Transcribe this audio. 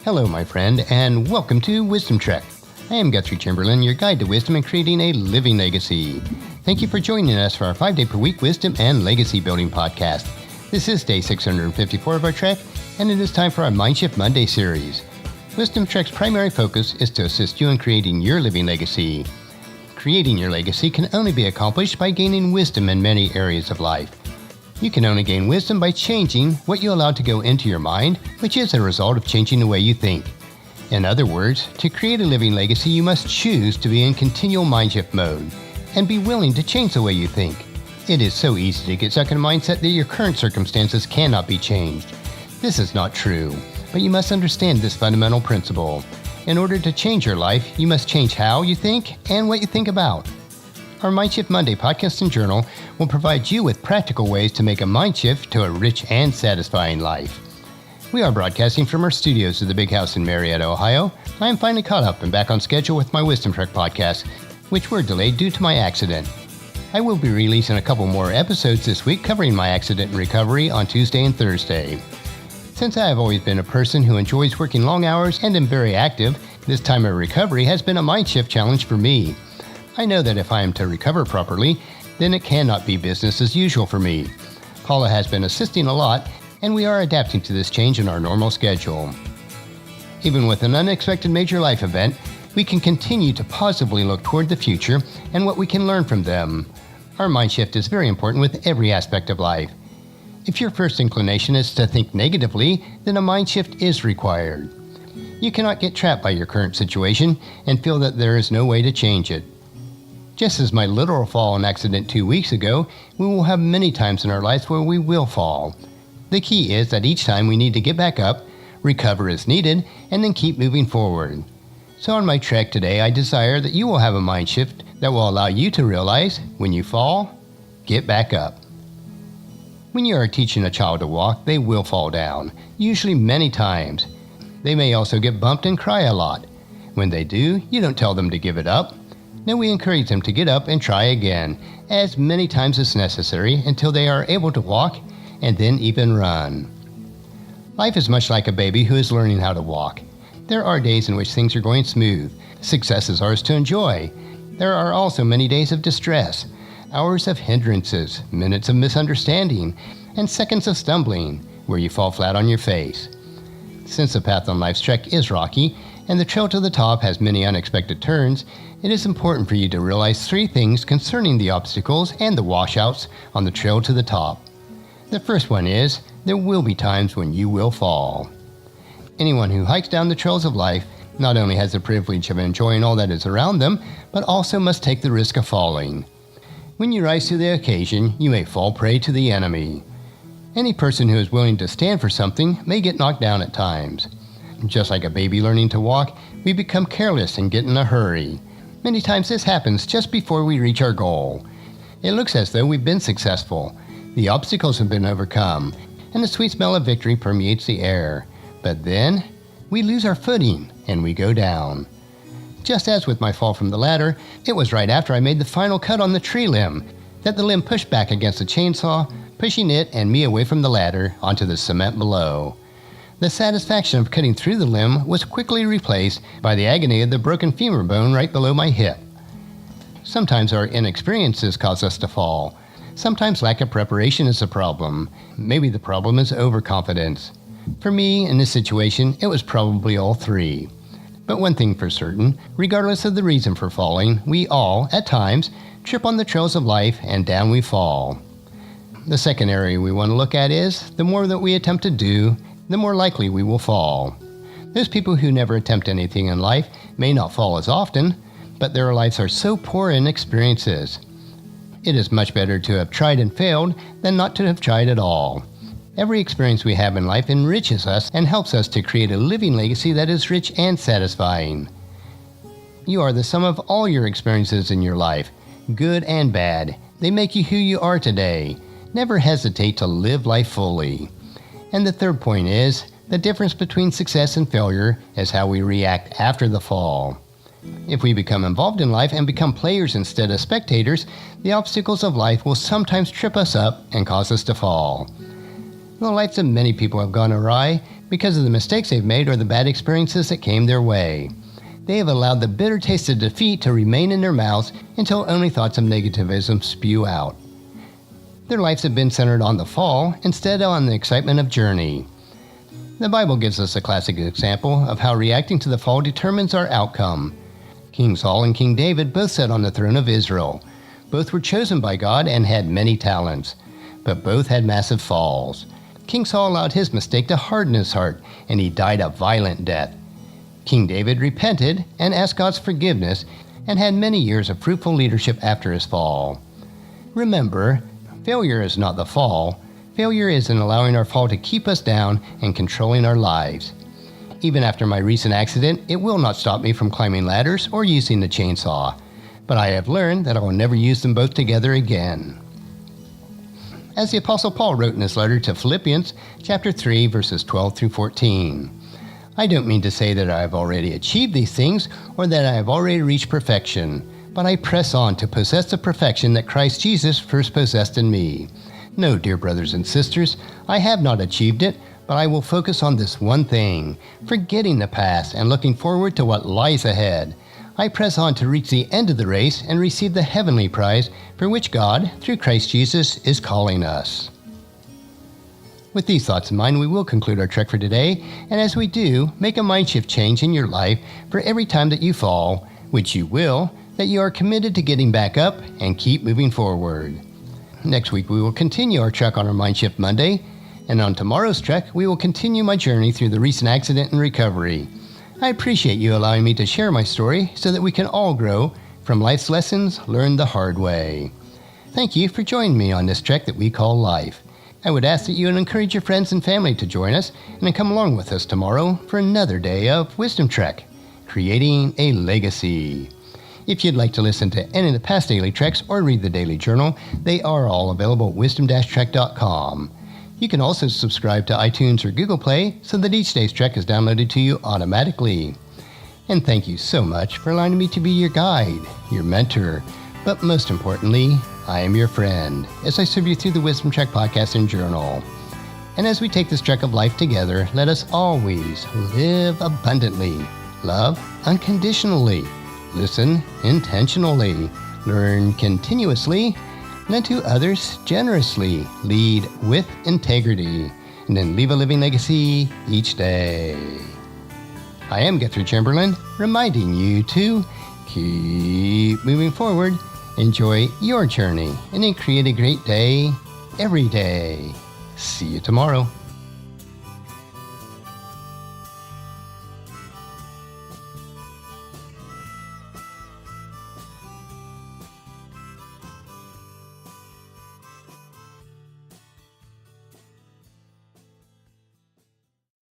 Hello, my friend, and welcome to Wisdom Trek. I am Guthrie Chamberlain, your guide to wisdom and creating a living legacy. Thank you for joining us for our 5-day-per-week wisdom and legacy building podcast. This is day 654 of our trek, and it is time for our Mindshift Monday series. Wisdom Trek's primary focus is to assist you in creating your living legacy. Creating your legacy can only be accomplished by gaining wisdom in many areas of life. You can only gain wisdom by changing what you allow to go into your mind, which is a result of changing the way you think. In other words, to create a living legacy, you must choose to be in continual mindshift mode and be willing to change the way you think. It is so easy to get stuck in a mindset that your current circumstances cannot be changed. This is not true, but you must understand this fundamental principle. In order to change your life, you must change how you think and what you think about. Our Mindshift Monday podcast and journal will provide you with practical ways to make a mind shift to a rich and satisfying life. We are broadcasting from our studios at the Big House in Marietta, Ohio. I am finally caught up and back on schedule with my Wisdom Trek podcast, which were delayed due to my accident. I will be releasing a couple more episodes this week covering my accident and recovery on Tuesday and Thursday. Since I have always been a person who enjoys working long hours and am very active, this time of recovery has been a mind shift challenge for me. I know that if I am to recover properly, then it cannot be business as usual for me. Paula has been assisting a lot, and we are adapting to this change in our normal schedule. Even with an unexpected major life event, we can continue to positively look toward the future and what we can learn from them. Our mind shift is very important with every aspect of life. If your first inclination is to think negatively, then a mind shift is required. You cannot get trapped by your current situation and feel that there is no way to change it. Just as my literal fall and accident 2 weeks ago, we will have many times in our lives where we will fall. The key is that each time we need to get back up, recover as needed, and then keep moving forward. So on my trek today, I desire that you will have a mind shift that will allow you to realize, when you fall, get back up. When you are teaching a child to walk, they will fall down, usually many times. They may also get bumped and cry a lot. When they do, you don't tell them to give it up. No, we encourage them to get up and try again, as many times as necessary until they are able to walk and then even run. Life is much like a baby who is learning how to walk. There are days in which things are going smooth. Success is ours to enjoy. There are also many days of distress, hours of hindrances, minutes of misunderstanding, and seconds of stumbling, where you fall flat on your face. Since the path on life's trek is rocky, and the trail to the top has many unexpected turns, it is important for you to realize 3 things concerning the obstacles and the washouts on the trail to the top. The first one is, there will be times when you will fall. Anyone who hikes down the trails of life not only has the privilege of enjoying all that is around them, but also must take the risk of falling. When you rise to the occasion, you may fall prey to the enemy. Any person who is willing to stand for something may get knocked down at times. Just like a baby learning to walk, we become careless and get in a hurry. Many times this happens just before we reach our goal. It looks as though we've been successful. The obstacles have been overcome, and the sweet smell of victory permeates the air. But then, we lose our footing, and we go down. Just as with my fall from the ladder, it was right after I made the final cut on the tree limb that the limb pushed back against the chainsaw, pushing it and me away from the ladder onto the cement below. The satisfaction of cutting through the limb was quickly replaced by the agony of the broken femur bone right below my hip. Sometimes our inexperiences cause us to fall. Sometimes lack of preparation is a problem. Maybe the problem is overconfidence. For me, in this situation, it was probably all 3. But one thing for certain, regardless of the reason for falling, we all, at times, trip on the trails of life and down we fall. The second area we want to look at is, the more that we attempt to do, the more likely we will fall. Those people who never attempt anything in life may not fall as often, but their lives are so poor in experiences. It is much better to have tried and failed than not to have tried at all. Every experience we have in life enriches us and helps us to create a living legacy that is rich and satisfying. You are the sum of all your experiences in your life, good and bad. They make you who you are today. Never hesitate to live life fully. And the third point is, the difference between success and failure is how we react after the fall. If we become involved in life and become players instead of spectators, the obstacles of life will sometimes trip us up and cause us to fall. The lives of many people have gone awry because of the mistakes they've made or the bad experiences that came their way. They have allowed the bitter taste of defeat to remain in their mouths until only thoughts of negativism spew out. Their lives have been centered on the fall instead of on the excitement of journey. The Bible gives us a classic example of how reacting to the fall determines our outcome. King Saul and King David both sat on the throne of Israel. Both were chosen by God and had many talents, but both had massive falls. King Saul allowed his mistake to harden his heart, and he died a violent death. King David repented and asked God's forgiveness and had many years of fruitful leadership after his fall. Remember, failure is not the fall. Failure is in allowing our fall to keep us down and controlling our lives. Even after my recent accident, it will not stop me from climbing ladders or using the chainsaw, but I have learned that I will never use them both together again. As the Apostle Paul wrote in his letter to Philippians, chapter 3, verses 12 through 14. I don't mean to say that I have already achieved these things or that I have already reached perfection, but I press on to possess the perfection that Christ Jesus first possessed in me. No, dear brothers and sisters, I have not achieved it, but I will focus on this one thing, forgetting the past and looking forward to what lies ahead. I press on to reach the end of the race and receive the heavenly prize for which God, through Christ Jesus, is calling us. With these thoughts in mind, we will conclude our trek for today, and as we do, make a mind shift change in your life for every time that you fall, which you will, that you are committed to getting back up and keep moving forward. Next week, we will continue our trek on our Mindshift Monday, and on tomorrow's trek, we will continue my journey through the recent accident and recovery. I appreciate you allowing me to share my story so that we can all grow from life's lessons learned the hard way. Thank you for joining me on this trek that we call life. I would ask that you would encourage your friends and family to join us and come along with us tomorrow for another day of Wisdom Trek, creating a legacy. If you'd like to listen to any of the past daily treks or read the daily journal, they are all available at wisdom-trek.com. You can also subscribe to iTunes or Google Play so that each day's trek is downloaded to you automatically. And thank you so much for allowing me to be your guide, your mentor, but most importantly, I am your friend as I serve you through the Wisdom Trek podcast and journal. And as we take this trek of life together, let us always live abundantly, love unconditionally, listen intentionally, learn continuously, lend to others generously, lead with integrity, and then leave a living legacy each day. I am Guthrie Chamberlain, reminding you to keep moving forward, enjoy your journey, and then create a great day every day. See you tomorrow.